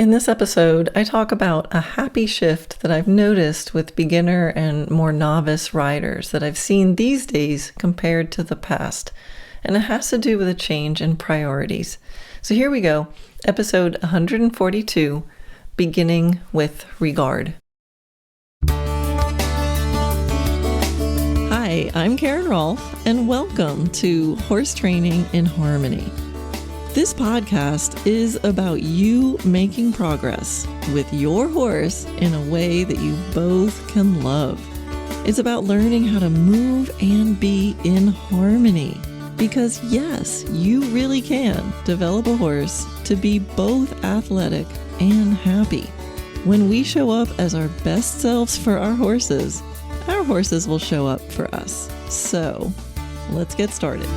In this episode, I talk about a happy shift that I've noticed with beginner and more novice riders that I've seen these days compared to the past. And it has to do with a change in priorities. So here we go, episode 142, beginning with regard. Hi, I'm Karen Rohlf, and welcome to Horse Training in Harmony. This podcast is about you making progress with your horse in a way that you both can love. It's about learning how to move and be in harmony. Because yes, you really can develop a horse to be both athletic and happy. When we show up as our best selves for our horses will show up for us. So let's get started.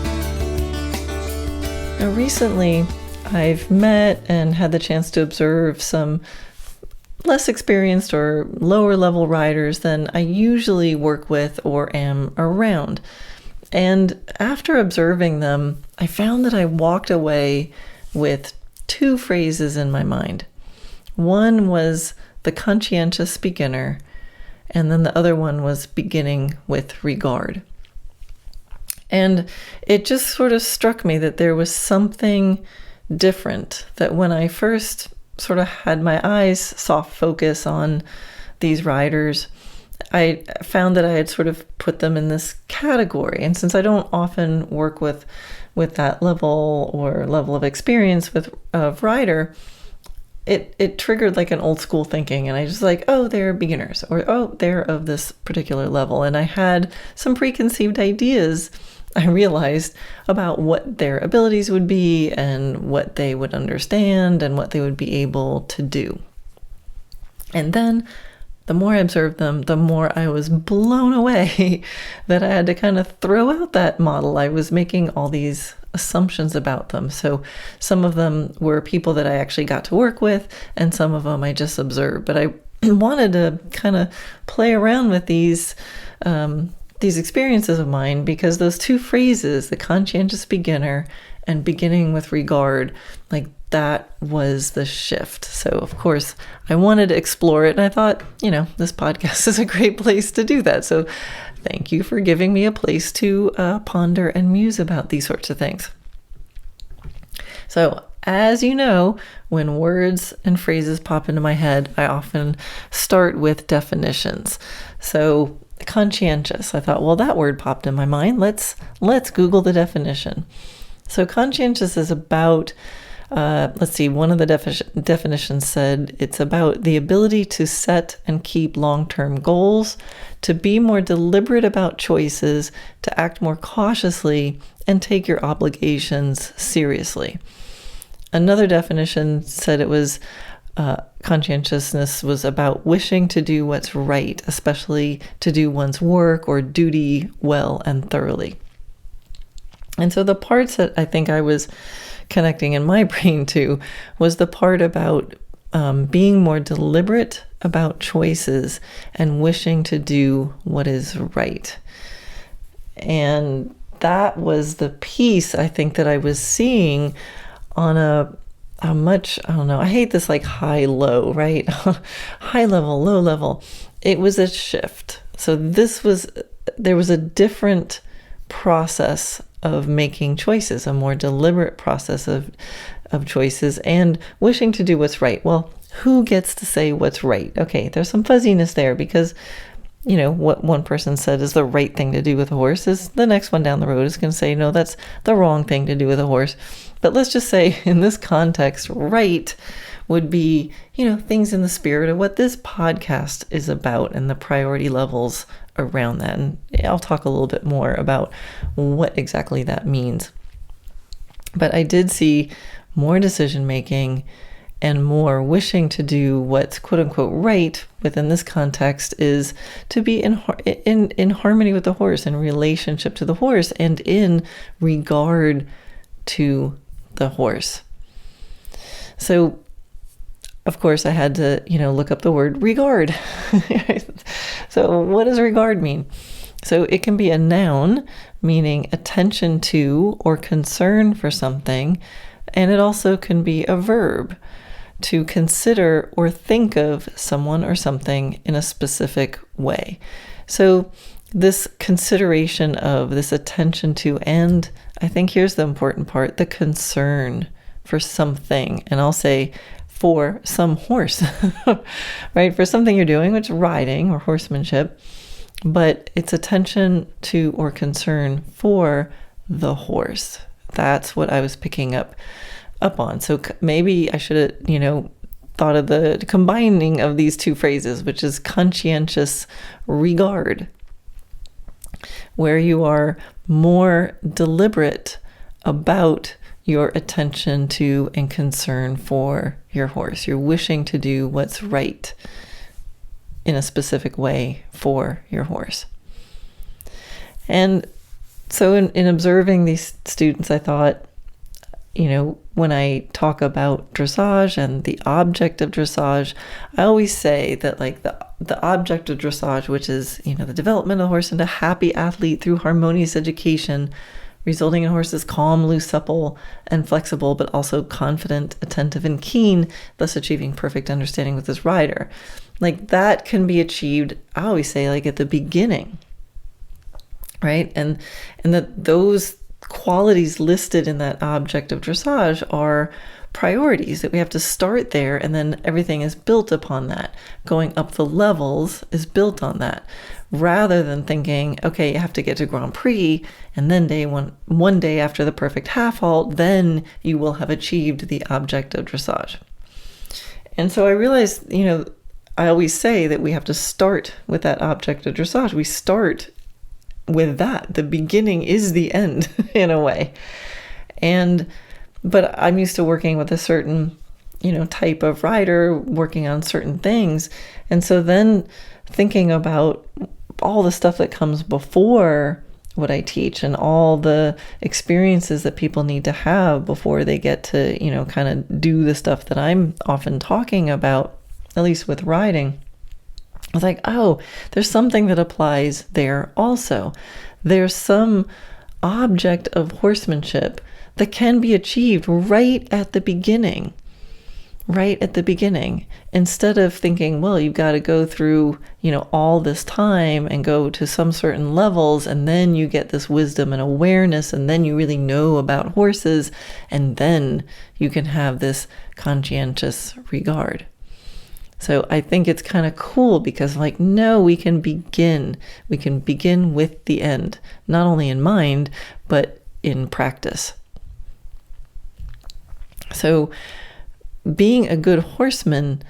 Now, recently, I've met and had the chance to observe some less experienced or lower level riders than I usually work with or am around. And after observing them, I found that I walked away with two phrases in my mind. One was the conscientious beginner, and then the other one was beginning with regard. And it just sort of struck me that there was something different, that when I first sort of had my eyes soft focus on these riders, I found that I had sort of put them in this category. And since I don't often work with that level of experience of rider, it triggered like an old school thinking. And I just like, oh, they're beginners, or oh, they're of this particular level. And I had some preconceived ideas, I realized, about what their abilities would be and what they would understand and what they would be able to do. And then the more I observed them, the more I was blown away that I had to kind of throw out that model. I was making all these assumptions about them. So some of them were people that I actually got to work with, and some of them I just observed. But I wanted to kind of play around with these experiences of mine, because those two phrases, the conscientious beginner and beginning with regard, like that was the shift. So of course I wanted to explore it, and I thought, this podcast is a great place to do that. So thank you for giving me a place to ponder and muse about these sorts of things. So as you know, when words and phrases pop into my head, I often start with definitions. So conscientious, I thought, well, that word popped in my mind. Let's Google the definition. So conscientious is about, one of the definitions said it's about the ability to set and keep long-term goals, to be more deliberate about choices, to act more cautiously, and take your obligations seriously. Another definition said it was conscientiousness was about wishing to do what's right, especially to do one's work or duty well and thoroughly. And so the parts that I think I was connecting in my brain to was the part about being more deliberate about choices and wishing to do what is right. And that was the piece I think that I was seeing on a much, I hate this like high-low, right? High level, low level. It was a shift. So there was a different process of making choices, a more deliberate process of choices, and wishing to do what's right. Well, who gets to say what's right? Okay, there's some fuzziness there, because what one person said is the right thing to do with a horse is the next one down the road is going to say, no, that's the wrong thing to do with a horse. But let's just say in this context, right would be, things in the spirit of what this podcast is about and the priority levels around that. And I'll talk a little bit more about what exactly that means. But I did see more decision making and more wishing to do what's quote unquote right within this context is to be in harmony with the horse, in relationship to the horse, and in regard to the horse. So of course I had to, look up the word regard. So what does regard mean? So it can be a noun, meaning attention to or concern for something, and it also can be a verb, to consider or think of someone or something in a specific way. So this consideration of, this attention to, and I think here's the important part, the concern for something. And I'll say for some horse, right? For something you're doing, which is riding or horsemanship, but it's attention to or concern for the horse. That's what I was picking up on. So maybe I should have, thought of the combining of these two phrases, which is conscientious regard, where you are more deliberate about your attention to and concern for your horse. You're wishing to do what's right in a specific way for your horse. And so in observing these students, I thought, when I talk about dressage and the object of dressage, I always say that the object of dressage, which is, the development of the horse into a happy athlete through harmonious education, resulting in horses calm, loose, supple, and flexible, but also confident, attentive, and keen, thus achieving perfect understanding with his rider. That can be achieved, I always say, at the beginning, right? And that those qualities listed in that object of dressage are priorities, that we have to start there, and then everything is built upon that. Going up the levels is built on that, rather than thinking, okay, you have to get to Grand Prix, and then one day after the perfect half halt, then you will have achieved the object of dressage. And so I realized, I always say that we have to start with that object of dressage. We start with that. The beginning is the end in a way. But I'm used to working with a certain, type of rider, working on certain things. And so then thinking about all the stuff that comes before what I teach and all the experiences that people need to have before they get to, kind of do the stuff that I'm often talking about, at least with riding. I was like, oh, there's something that applies there also. There's some object of horsemanship that can be achieved right at the beginning. Instead of thinking, well, you've got to go through, all this time and go to some certain levels, and then you get this wisdom and awareness, and then you really know about horses, and then you can have this conscientious regard. So I think it's kind of cool because no, we can begin with the end, not only in mind, but in practice. So being a good horseman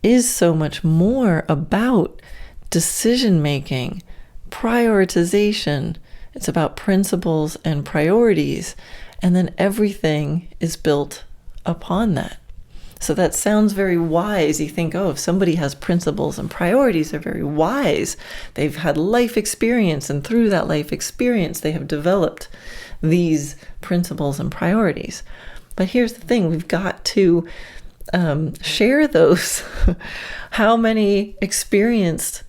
is so much more about decision-making, prioritization. It's about principles and priorities, and then everything is built upon that. So that sounds very wise. You think, if somebody has principles and priorities, they're very wise. They've had life experience, and through that life experience, they have developed these principles and priorities. But here's the thing, we've got to share those. How many experienced,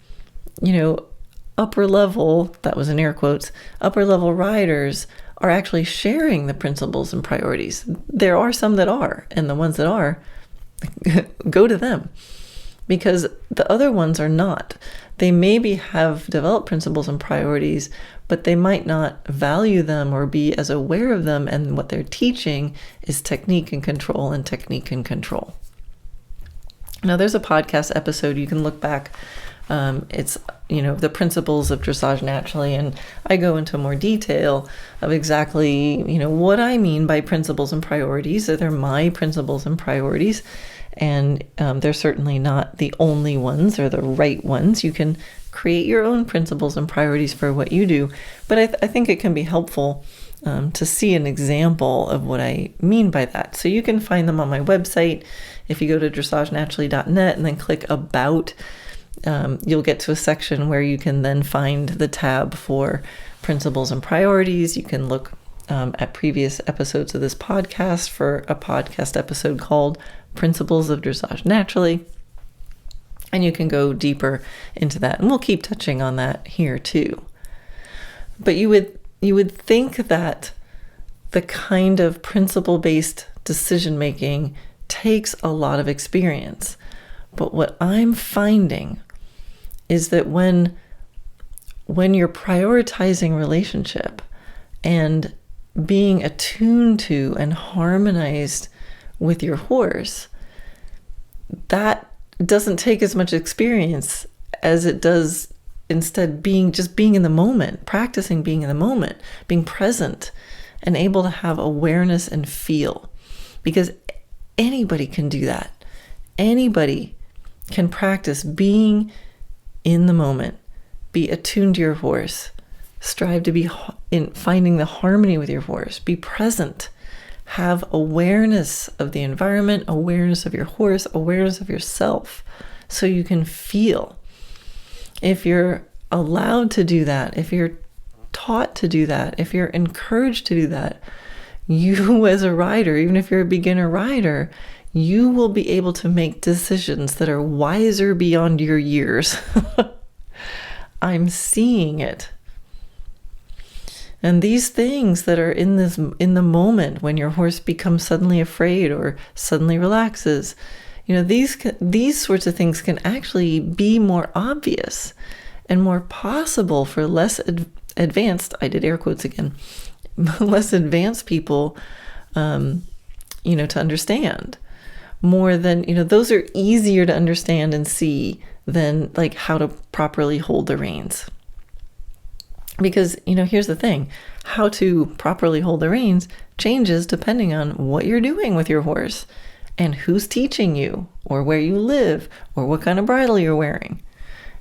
upper level, that was in air quotes, upper level riders are actually sharing the principles and priorities? There are some that are, and the ones that are, go to them, because the other ones are not. They maybe have developed principles and priorities, but they might not value them or be as aware of them, and what they're teaching is technique and control. Now, there's a podcast episode you can look back. It's, the principles of Dressage Naturally, and I go into more detail of exactly, what I mean by principles and priorities. So they're my principles and priorities, and they're certainly not the only ones or the right ones. You can create your own principles and priorities for what you do, but I think it can be helpful to see an example of what I mean by that. So you can find them on my website. If you go to dressagenaturally.net and then click About, you'll get to a section where you can then find the tab for principles and priorities. You can look at previous episodes of this podcast for a podcast episode called Principles of Dressage Naturally, and you can go deeper into that, and we'll keep touching on that here too. But you would think that the kind of principle-based decision making takes a lot of experience. But what I'm finding is that when you're prioritizing relationship and being attuned to and harmonized with your horse, that doesn't take as much experience as it does instead being in the moment, practicing being in the moment, being present and able to have awareness and feel. Because anybody can do that. Anybody can practice being in the moment, be attuned to your horse, strive to be in finding the harmony with your horse, be present, have awareness of the environment, awareness of your horse, awareness of yourself, so you can feel. If you're allowed to do that, if you're taught to do that, if you're encouraged to do that, you as a rider, even if you're a beginner rider, you will be able to make decisions that are wiser beyond your years. I'm seeing it. And these things that are in the moment when your horse becomes suddenly afraid or suddenly relaxes, these sorts of things can actually be more obvious and more possible for less advanced, I did air quotes again, less advanced people, to understand. More than, those are easier to understand and see than like how to properly hold the reins. Because, here's the thing, how to properly hold the reins changes depending on what you're doing with your horse and who's teaching you or where you live or what kind of bridle you're wearing.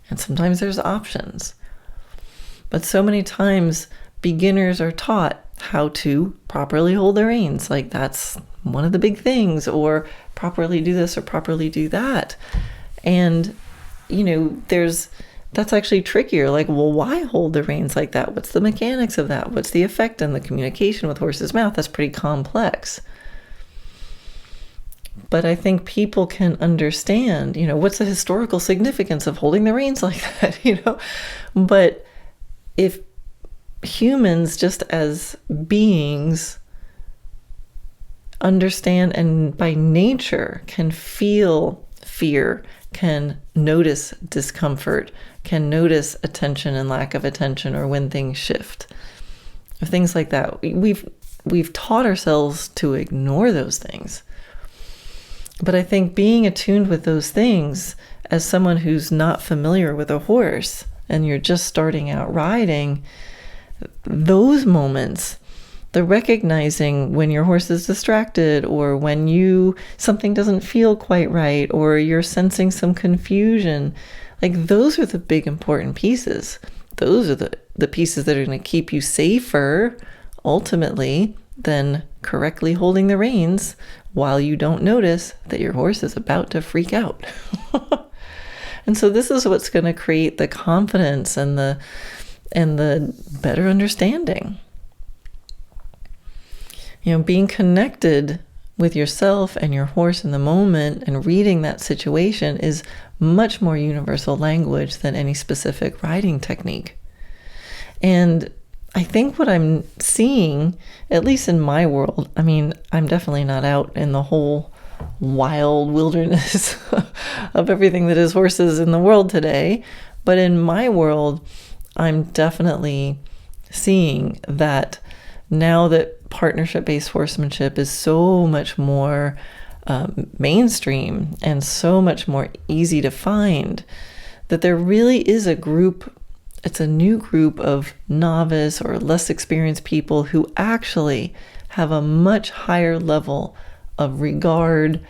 And sometimes there's options. But so many times beginners are taught how to properly hold the reins. Like that's one of the big things, or properly do this or properly do that. And, that's actually trickier. Like, well, why hold the reins like that? What's the mechanics of that? What's the effect and the communication with horse's mouth? That's pretty complex. But I think people can understand, what's the historical significance of holding the reins like that, But if humans, just as beings, understand and by nature can feel fear, can notice discomfort, can notice attention and lack of attention, or when things shift, or things like that. We've taught ourselves to ignore those things. But I think being attuned with those things as someone who's not familiar with a horse and you're just starting out riding, those moments, the recognizing when your horse is distracted or when something doesn't feel quite right or you're sensing some confusion, like those are the big important pieces. Those are the pieces that are going to keep you safer ultimately than correctly holding the reins while you don't notice that your horse is about to freak out. And so this is what's going to create the confidence and the better understanding. Being connected with yourself and your horse in the moment and reading that situation is much more universal language than any specific riding technique. And I think what I'm seeing, at least in my world, I'm definitely not out in the whole wild wilderness of everything that is horses in the world today, but in my world, I'm definitely seeing that now that partnership-based horsemanship is so much more mainstream and so much more easy to find, that there really is a group. It's a new group of novice or less experienced people who actually have a much higher level of regard,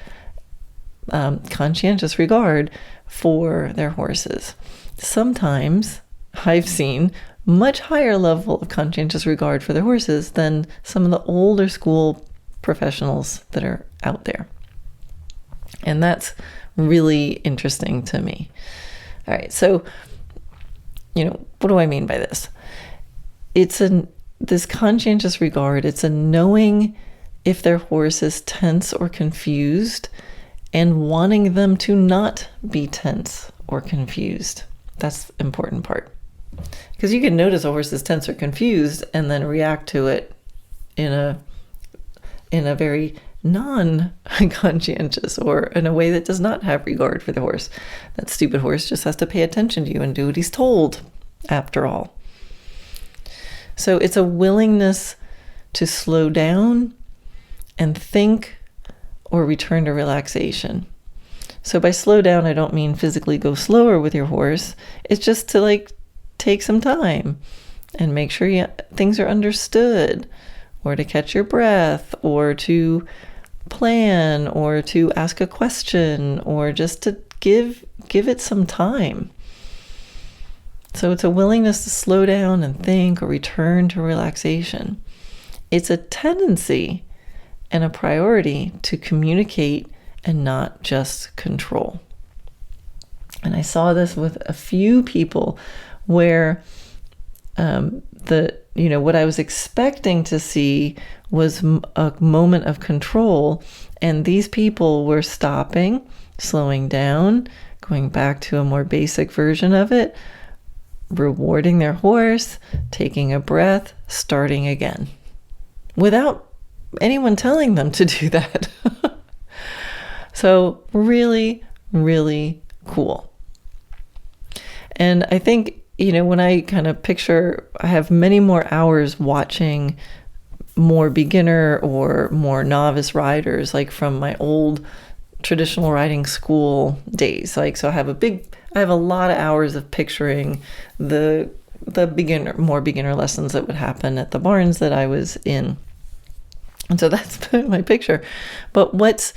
conscientious regard for their horses. Sometimes I've seen much higher level of conscientious regard for their horses than some of the older school professionals that are out there. And that's really interesting to me. All right, so what do I mean by this? It's this conscientious regard. It's a knowing if their horse is tense or confused and wanting them to not be tense or confused. That's the important part. Because you can notice a horse is tense or confused and then react to it in a very non-conscientious or in a way that does not have regard for the horse. That stupid horse just has to pay attention to you and do what he's told, after all. So it's a willingness to slow down and think or return to relaxation. So by slow down, I don't mean physically go slower with your horse. It's just to take some time and make sure things are understood, or to catch your breath, or to plan, or to ask a question, or just to give it some time. So it's a willingness to slow down and think or return to relaxation. It's a tendency and a priority to communicate and not just control. And I saw this with a few people where what I was expecting to see was a moment of control, and these people were stopping, slowing down, going back to a more basic version of it, rewarding their horse, taking a breath, starting again, without anyone telling them to do that. So really, really cool. And I think, when I kind of picture, I have many more hours watching more beginner or more novice riders, like from my old traditional riding school days. So I have a lot of hours of picturing the more beginner lessons that would happen at the barns that I was in. And so that's my picture. But what's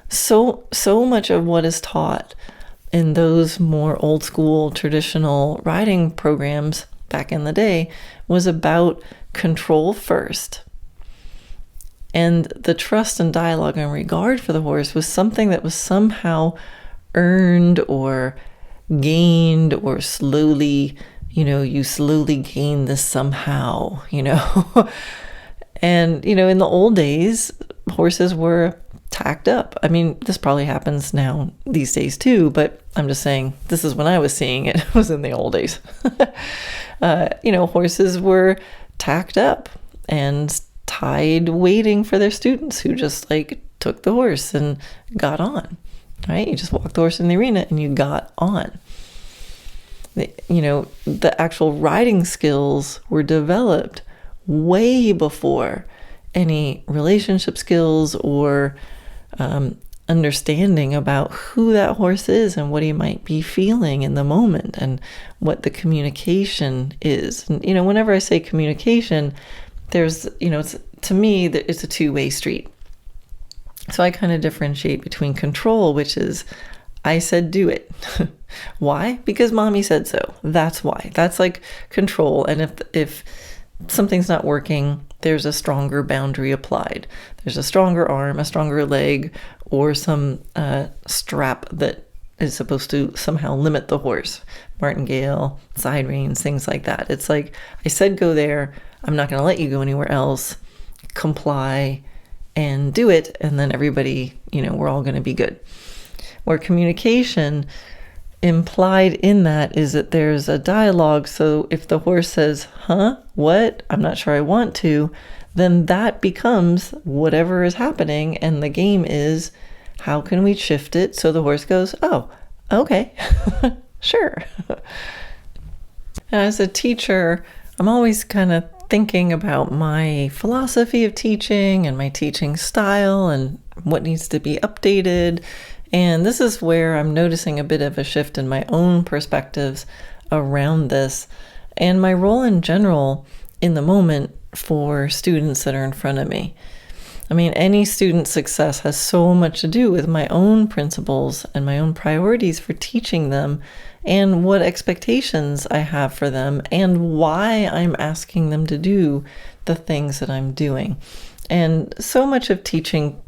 so much of what is taught in those more old school traditional riding programs back in the day was about control first. And the trust and dialogue and regard for the horse was something that was somehow earned or gained, or slowly, you slowly gain this somehow, And, in the old days, horses were tacked up. I mean, this probably happens now these days too, but I'm just saying this is when I was seeing it. It was in the old days. Horses were tacked up and tied, waiting for their students who just took the horse and got on, right? You just walked the horse in the arena and you got on. The actual riding skills were developed way before any relationship skills or understanding about who that horse is and what he might be feeling in the moment and what the communication is. And, whenever I say communication, there's, to me, it's a two-way street. So I kind of differentiate between control, which is, I said do it. Why? Because mommy said so. That's why. That's control. And if something's not working, there's a stronger boundary applied. There's a stronger arm, a stronger leg, or some strap that is supposed to somehow limit the horse. Martingale, side reins, things like that. It's I said go there. I'm not going to let you go anywhere else. Comply and do it. And then everybody, we're all going to be good. Where communication implied in that is that there's a dialogue. So if the horse says, what? I'm not sure I want to, then that becomes whatever is happening. And the game is, how can we shift it so the horse goes, oh, okay, sure. As a teacher, I'm always kind of thinking about my philosophy of teaching and my teaching style and what needs to be updated. And this is where I'm noticing a bit of a shift in my own perspectives around this and my role in general in the moment for students that are in front of me. I mean, any student's success has so much to do with my own principles and my own priorities for teaching them and what expectations I have for them and why I'm asking them to do the things that I'm doing. And so much of teaching,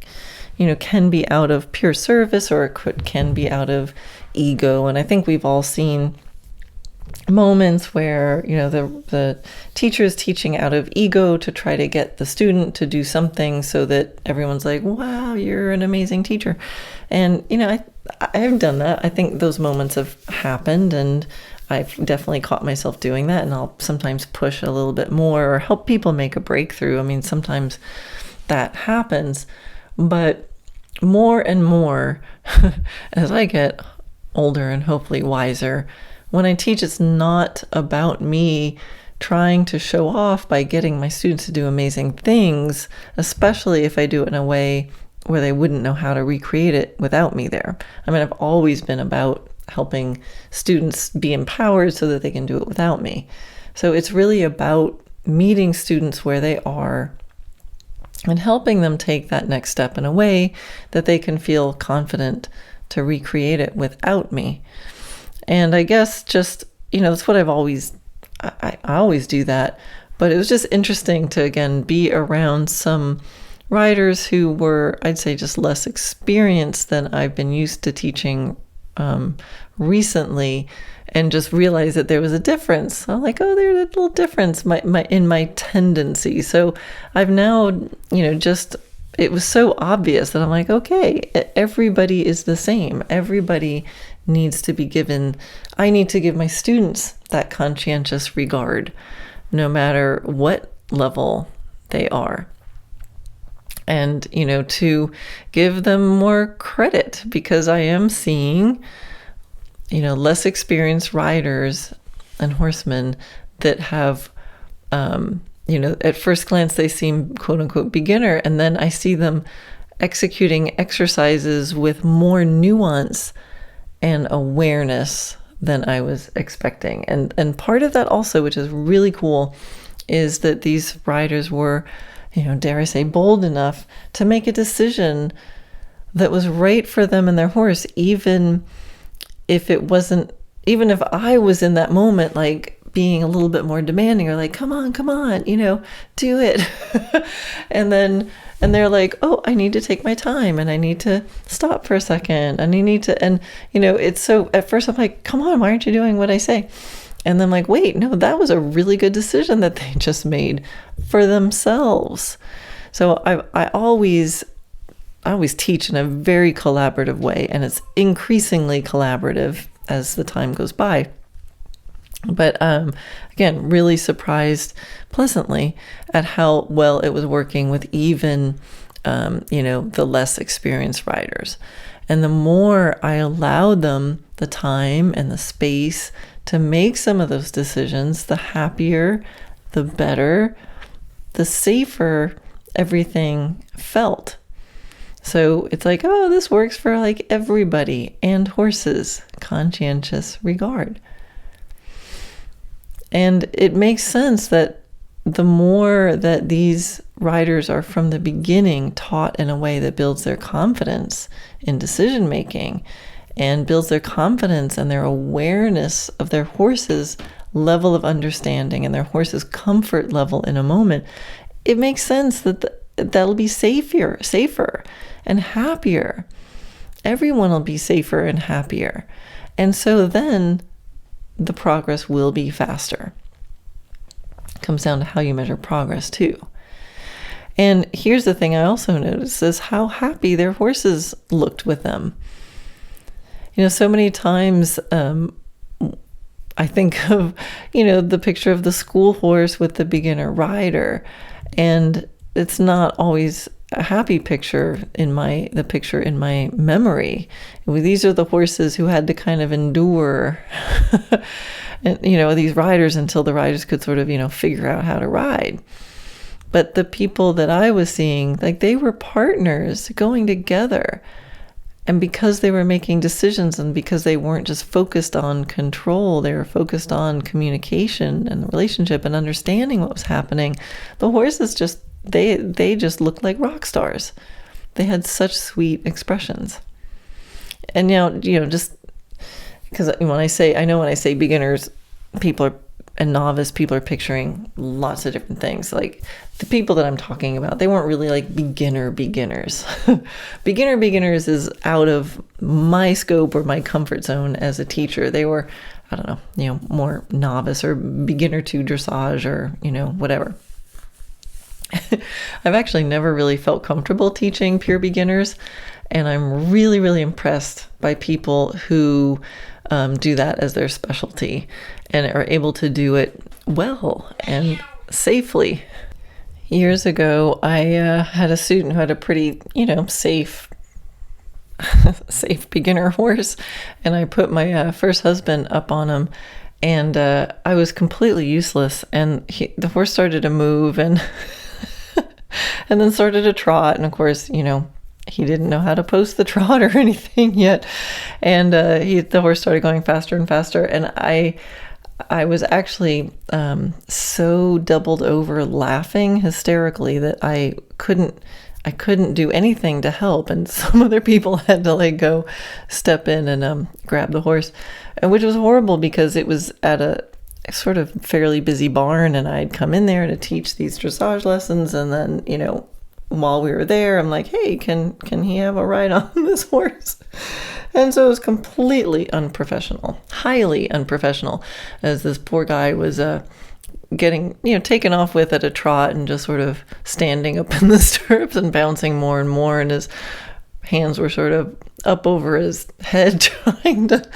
can be out of pure service or it can be out of ego. And I think we've all seen moments where, the teacher is teaching out of ego to try to get the student to do something so that everyone's like, wow, you're an amazing teacher. And, I've done that. I think those moments have happened and I've definitely caught myself doing that. And I'll sometimes push a little bit more or help people make a breakthrough. I mean, sometimes that happens. But more and more, as I get older and hopefully wiser, when I teach, it's not about me trying to show off by getting my students to do amazing things, especially if I do it in a way where they wouldn't know how to recreate it without me there. I mean, I've always been about helping students be empowered so that they can do it without me. So it's really about meeting students where they are and helping them take that next step in a way that they can feel confident to recreate it without me. And I guess just, that's what I always do that. But it was just interesting to, again, be around some riders who were, I'd say, just less experienced than I've been used to teaching recently, and just realize that there was a difference. I'm like, oh, there's a little difference in my tendency. So I've now, it was so obvious that I'm like, okay, everybody is the same. Everybody needs to be given, I need to give my students that conscientious regard, no matter what level they are. And, to give them more credit, because I am seeing, less experienced riders and horsemen that have, at first glance, they seem quote unquote beginner. And then I see them executing exercises with more nuance and awareness than I was expecting. And part of that also, which is really cool, is that these riders were, dare I say, bold enough to make a decision that was right for them and their horse, even if I was in that moment, like being a little bit more demanding, or like, come on, do it. And they're like, oh, I need to take my time, and I need to stop for a second, and it's so, at first I'm like, come on, why aren't you doing what I say? And then I'm like, wait, no, that was a really good decision that they just made for themselves. So I always teach in a very collaborative way, and it's increasingly collaborative as the time goes by. But again, really surprised pleasantly at how well it was working with even, the less experienced riders. And the more I allowed them the time and the space to make some of those decisions, the happier, the better, the safer everything felt. So it's like, oh, this works for like everybody and horses, conscientious regard. And it makes sense that the more that these riders are from the beginning taught in a way that builds their confidence in decision making and builds their confidence and their awareness of their horse's level of understanding and their horse's comfort level in a moment, it makes sense that that'll be safer and happier. Everyone will be safer and happier. And so then the progress will be faster. It comes down to how you measure progress too. And here's the thing I also noticed is how happy their horses looked with them. So many times I think of, the picture of the school horse with the beginner rider, and it's not always a happy picture the picture in my memory. These are the horses who had to kind of endure, and, these riders until the riders could sort of, figure out how to ride. But the people that I was seeing, like, they were partners going together. And because they were making decisions and because they weren't just focused on control, they were focused on communication and the relationship and understanding what was happening, the horses just, they just looked like rock stars. They had such sweet expressions. And just because when I say beginners, and novice, people are picturing lots of different things. Like the people that I'm talking about, they weren't really like beginners. Beginners is out of my scope or my comfort zone as a teacher. They were, I don't know, more novice or beginner to dressage or, whatever. I've actually never really felt comfortable teaching pure beginners. And I'm really, really impressed by people who do that as their specialty and are able to do it well and safely. years ago, I had a student who had a pretty, safe beginner horse, and I put my first husband up on him, and I was completely useless, and the horse started to move and and then started to trot, and of course, he didn't know how to post the trot or anything yet, and the horse started going faster and faster, and I was actually so doubled over laughing hysterically that I couldn't do anything to help, and some other people had to step in and grab the horse, and which was horrible because it was at a sort of fairly busy barn, and I'd come in there to teach these dressage lessons, and then while we were there, I'm like, hey, can he have a ride on this horse? And so it was completely unprofessional, highly unprofessional, as this poor guy was getting, taken off with at a trot and just sort of standing up in the stirrups and bouncing more and more. And his hands were sort of up over his head trying to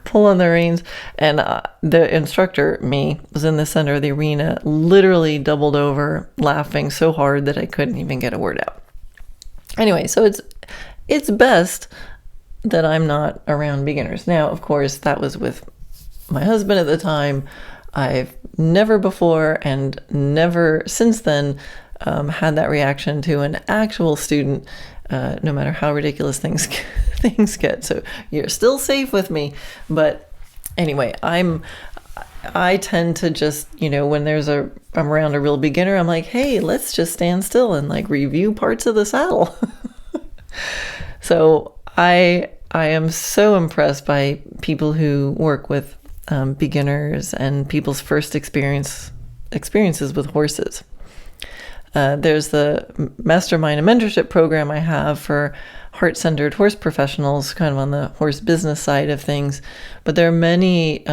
pull on the reins. And the instructor, me, was in the center of the arena, literally doubled over, laughing so hard that I couldn't even get a word out. Anyway, so it's best that I'm not around beginners. Now, of course, that was with my husband at the time. I've never before and never since then had that reaction to an actual student, no matter how ridiculous things get. So you're still safe with me. But anyway, I tend to just, when I'm around a real beginner, I'm like, hey, let's just stand still and review parts of the saddle. So I am so impressed by people who work with beginners and people's first experiences with horses. There's the mastermind and mentorship program I have for heart-centered horse professionals, kind of on the horse business side of things. But there are many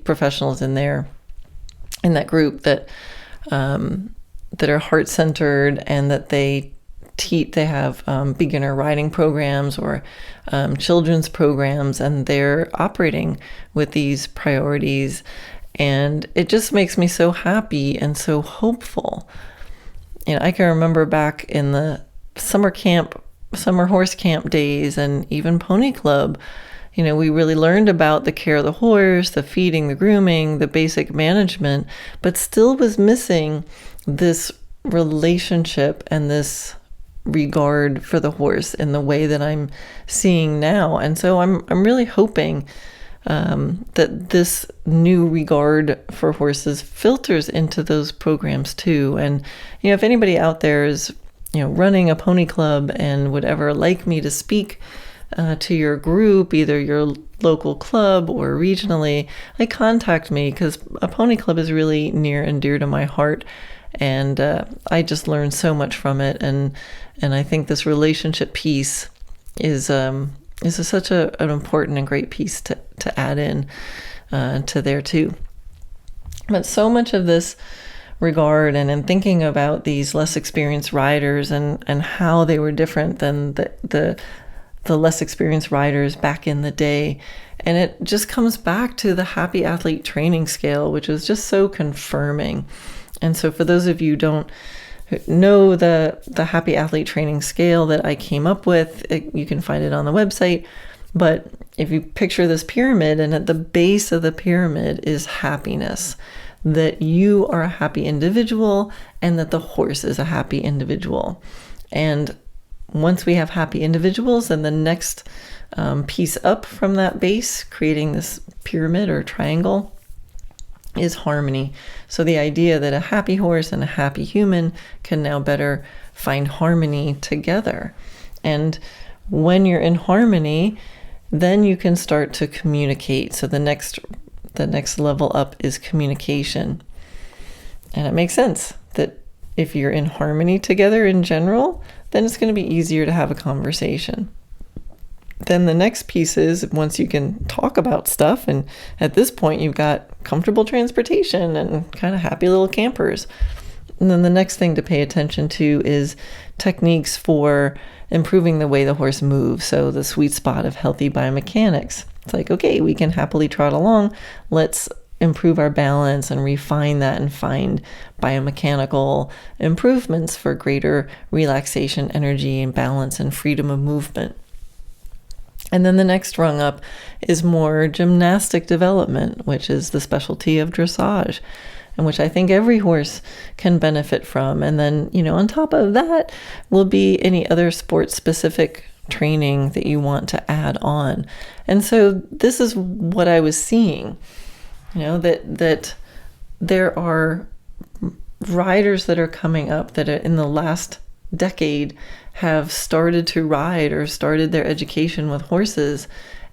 professionals in there, in that group, that are heart-centered, and that they have beginner riding programs or children's programs, and they're operating with these priorities. And it just makes me so happy and so hopeful. I can remember back in the summer horse camp days, and even pony club, we really learned about the care of the horse, the feeding, the grooming, the basic management, but still was missing this relationship and this regard for the horse in the way that I'm seeing now. And so I'm really hoping that this new regard for horses filters into those programs too. And if anybody out there is running a pony club and would ever like me to speak to your group, either your local club or regionally, contact me, because a pony club is really near and dear to my heart. And I just learned so much from it, and I think this relationship piece is such an important and great piece to add in to there too. But so much of this regard, and in thinking about these less experienced riders and how they were different than the less experienced riders back in the day, and it just comes back to the Happy Athlete Training Scale, which is just so confirming. And so for those of you who don't know the Happy Athlete Training Scale that I came up with, you can find it on the website. But if you picture this pyramid, and at the base of the pyramid is happiness, that you are a happy individual and that the horse is a happy individual. And once we have happy individuals, then the next piece up from that base, creating this pyramid or triangle, is harmony. So the idea that a happy horse and a happy human can now better find harmony together. And when you're in harmony, then you can start to communicate. So the next level up is communication. And it makes sense that if you're in harmony together in general, then it's going to be easier to have a conversation. Then the next piece is, once you can talk about stuff, and at this point you've got comfortable transportation and kind of happy little campers. And then the next thing to pay attention to is techniques for improving the way the horse moves. So the sweet spot of healthy biomechanics. It's like, okay, we can happily trot along. Let's improve our balance and refine that and find biomechanical improvements for greater relaxation, energy, and balance and freedom of movement. And then the next rung up is more gymnastic development, which is the specialty of dressage, and which I think every horse can benefit from. And then, on top of that will be any other sports-specific training that you want to add on. And so this is what I was seeing, that there are riders that are coming up that are in the last decade have started to ride or started their education with horses,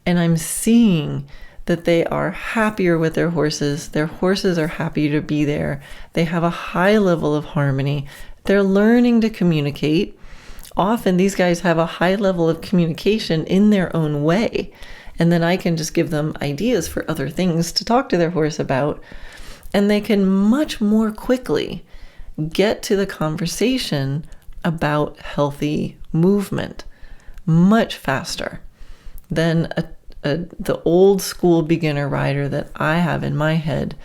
and I'm seeing that they are happier with their horses. Their horses are happy to be there. They have a high level of harmony. They're learning to communicate. Often these guys have a high level of communication in their own way, and then I can just give them ideas for other things to talk to their horse about, and they can much more quickly get to the conversation about healthy movement much faster than the old school beginner rider that I have in my head,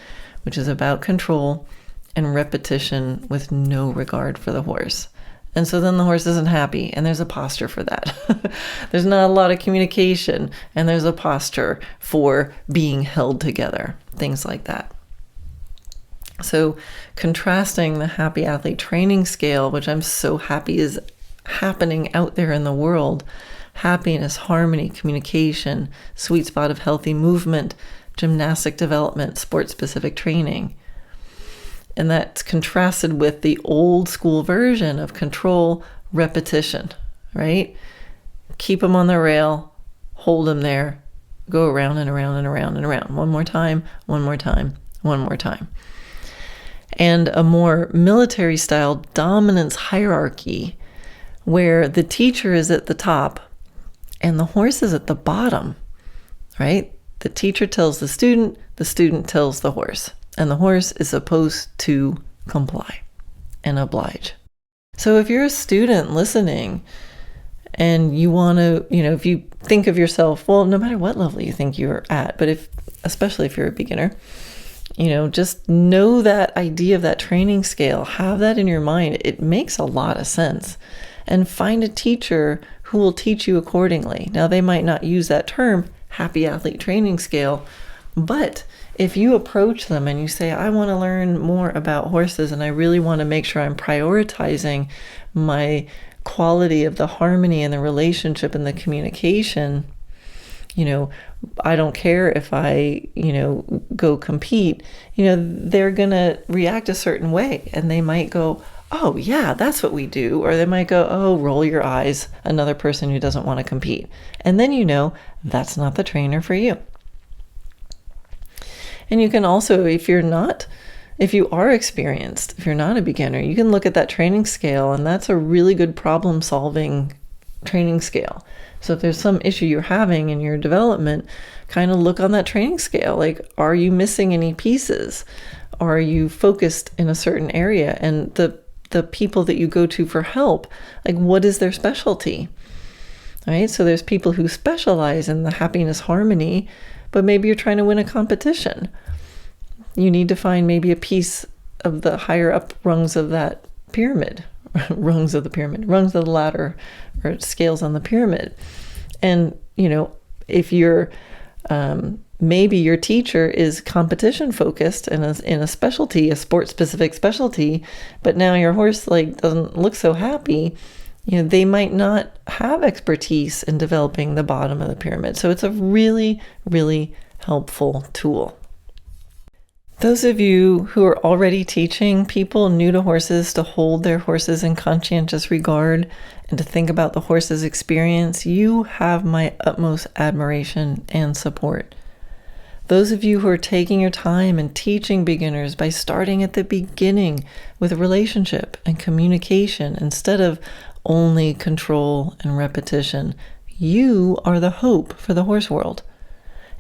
which is about control and repetition with no regard for the horse. And so then the horse isn't happy, and there's a posture for that. There's not a lot of communication, and there's a posture for being held together, things like that. So contrasting the Happy Athlete Training Scale, which I'm so happy is happening out there in the world, happiness, harmony, communication, sweet spot of healthy movement, gymnastic development, sport-specific training. And that's contrasted with the old school version of control, repetition, right? Keep them on the rail, hold them there, go around and around and around and around. One more time, one more time, one more time. And a more military style dominance hierarchy where the teacher is at the top and the horse is at the bottom, right? The teacher tells the student tells the horse, and the horse is supposed to comply and oblige. So if you're a student listening and you want to, if you think of yourself, well, no matter what level you think you're at, but especially if you're a beginner, just know that idea of that training scale, have that in your mind. It makes a lot of sense. And find a teacher who will teach you accordingly. Now, they might not use that term, Happy Athlete Training Scale, but if you approach them and you say, I want to learn more about horses and I really want to make sure I'm prioritizing my quality of the harmony and the relationship and the communication, I don't care if I, go compete, they're going to react a certain way, and they might go, oh yeah, that's what we do. Or they might go, oh, roll your eyes, another person who doesn't want to compete. And then that's not the trainer for you. And you can also, if you are experienced, if you're not a beginner, you can look at that training scale, and that's a really good problem solving training scale. So if there's some issue you're having in your development, kind of look on that training scale. Like, are you missing any pieces? Or are you focused in a certain area? And the people that you go to for help, like, what is their specialty? Right? So there's people who specialize in the happiness harmony, but maybe you're trying to win a competition. You need to find maybe a piece of the higher up rungs of that pyramid, rungs of the ladder, or scales on the pyramid. And, if you're, maybe your teacher is competition focused and is in a specialty, a sport specific specialty, but now your horse doesn't look so happy, they might not have expertise in developing the bottom of the pyramid. So it's a really, really helpful tool. Those of you who are already teaching people new to horses to hold their horses in conscientious regard and to think about the horse's experience, you have my utmost admiration and support. Those of you who are taking your time and teaching beginners by starting at the beginning with relationship and communication instead of only control and repetition, you are the hope for the horse world.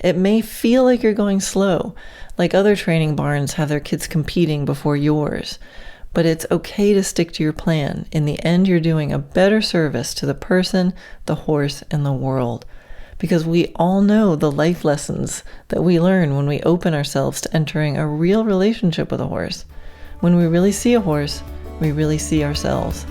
It may feel like you're going slow, like other training barns have their kids competing before yours, but it's okay to stick to your plan. In the end, you're doing a better service to the person, the horse, and the world, because we all know the life lessons that we learn when we open ourselves to entering a real relationship with a horse. When we really see a horse, we really see ourselves.